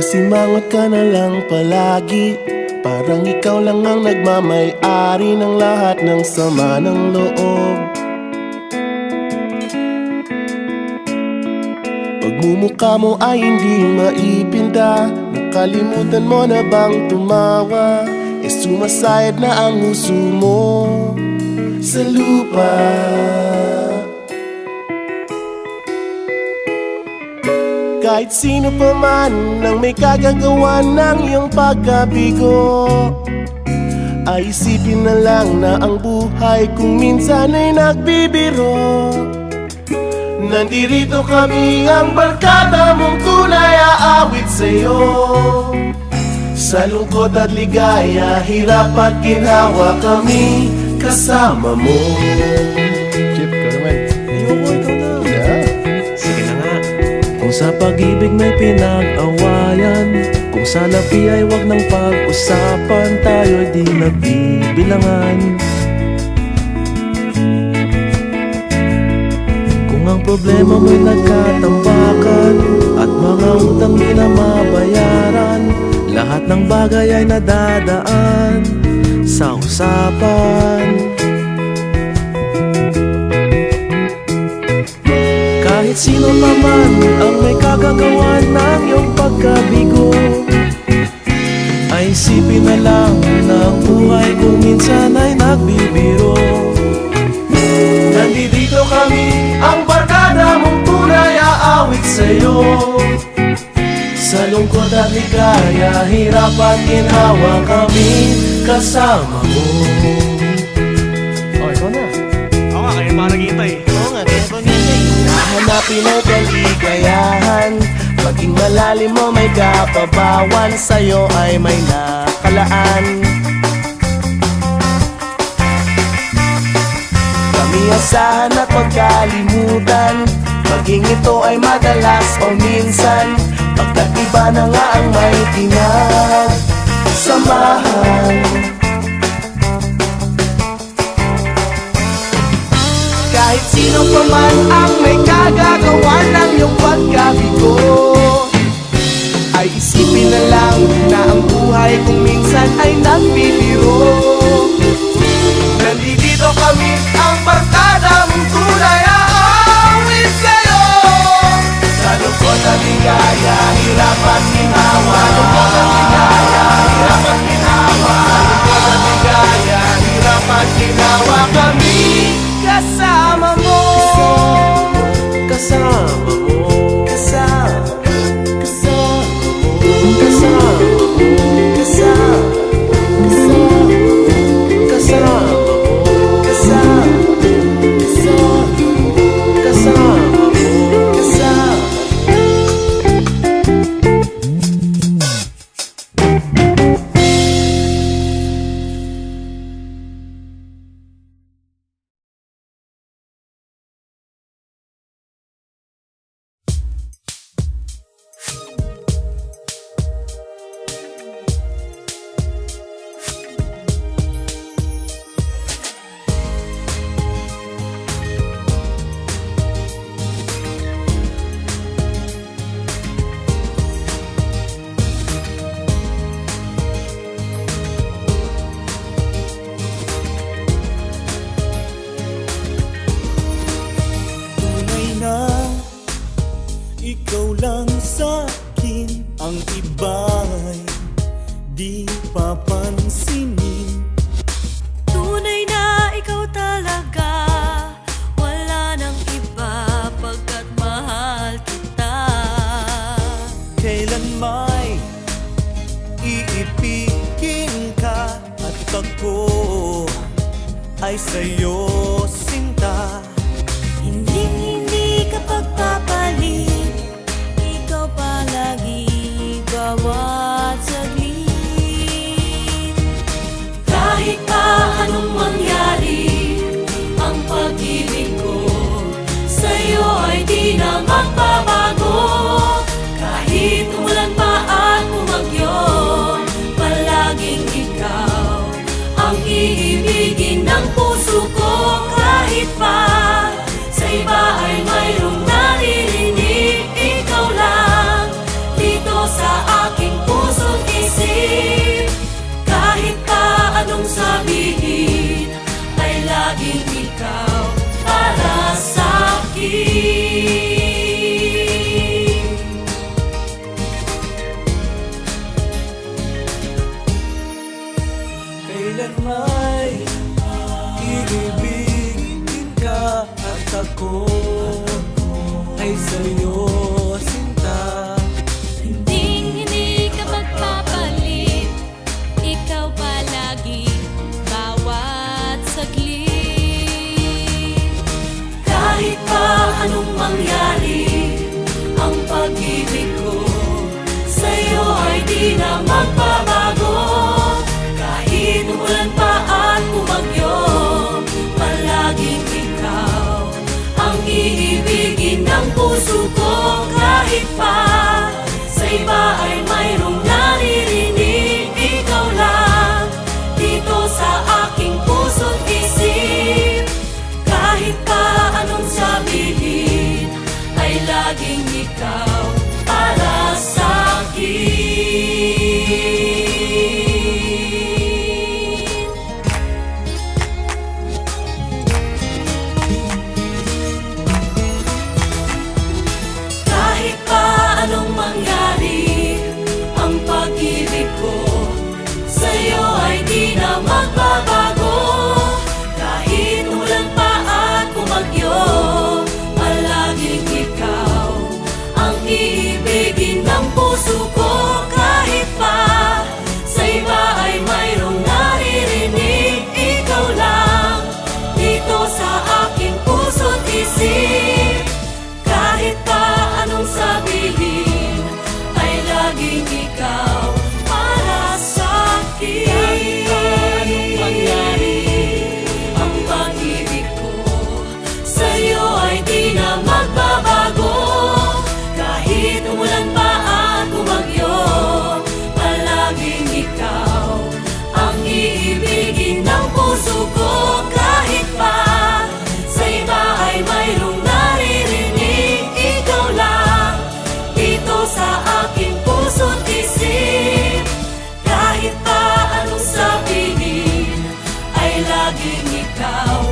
Nakasimangot ka na lang palagi, parang ikaw lang ang nagmamay-ari ng lahat ng sama ng loob. Pagmumukha mo ay hindi maipinta, nakalimutan mo na bang tumawa? Sumasayad na ang huso mo sa lupa. Kahit sino pa man ang may kagagawa ng iyong pagkabigo, ay isipin na lang na ang buhay kung minsan ay nagbibiro. Nandirito kami, ang barkada mong tunay aawit sa'yo. Sa lungkot at ligaya, hirap at ginhawa, kami kasama mo. Chip, ka naman. Ayoko, ikaw na. Yeah. Sige na nga. Kung sa pag-ibig may pinag-awayan, kung sa lapi ay wag nang pag-usapan, tayo'y di nagbibilangan. Kung ang problema mo'y nagkatambakan at mga utang di na mabayaran, lahat ng bagay ay nadadaan sa usapan. Kahit sino pa man ang may kagagawa ng iyong pagkabigo, ay isipin na lang na ang buhay kung minsan ay nagbibiro. Nandito kami, ang barkada mong tunay aawit sa'yo. Sa lungkot at ligaya, hirap at ginhawa, kami kasama mo. Oh, ikaw na. Oo nga, kaya pa naghihintay. Oo nga, kaya pa nilay. Hanapin ang kaligayahan, maging malalim mo may kapabawan, sa'yo ay may nakalaan. Kami asahan at pagkalimutan, maging ito ay madalas o minsan, pagkat iba na nga ang may pinagsamahan. Kahit sino pa man ang may kagagawa ng iyong pagkabigo, ay isipin na lang na ang buhay kung minsan ay nagbibiro. Nandito kami, ang barkada mong tunay aawit sa'yo. Sa lungkot at ligaya, hirap at ginhawa. Sa lungkot at ligaya, hirap at ginhawa. Sa lungkot at ligaya, hirap at ginhawa, kami kasama mo. Kasama mo, Kasama mo. kasama mo, Kasama. kasama mo, Kasama. kasama mo. Kasama. Ikaw lang sa'kin, ang iba'y di papansinin. Tunay na ikaw talaga, wala nang iba pagkat mahal kita. Kailan may iibigin ka at ako ay sa'yo sinta. Hindi ka pagpapalit, ikaw palagi bawat saglit. Kahit pa anong mangyari, ang pag-ibig ko sa'yo ay di na magbabago. Kahit umulan pa at bumagyo, palaging ikaw ang iibigin ng puso ko. Kahit pa ay iibigin ka at ako ay sa'yo sinta. Hindi ka magpapalit, ikaw palagi, bawat saglit. Kahit pa anong mangyari, ang pag-ibig ko sa'yo ay di na magbabago. Kahit umulan pa at bumagyo, palaging ikaw ang iibigin ng puso ko. Kahit pa sa iba ay mayroong naririnig, ikaw lang dito sa aking puso't isip. Kahit pa anong sabihin, ay laging ikaw para sa'kin. Kahit pa anong mangyari, ang pag-ibig ko sa'yo ay di na magbabago. Kahit umulan pa at bumagyo, palaging ikaw ang iibigin ng puso ko. Kahit pa sa iba ay mayroong naririnig, ikaw lang dito sa aking puso't isip. Kahit pa anong sabihin, ay laging ikaw para sa'kin. Kahit pa anong mangyari, ang pag-ibig ko sa'yo ay di na magbabago. Kahit umulan pa at bumagyo, palaging ikaw ang iibigin ng puso ko. Kahit pa sa iba ay mayroong naririnig, ikaw lang dito sa aking puso't isip. Kahit pa anong sabihin, ay laging ikaw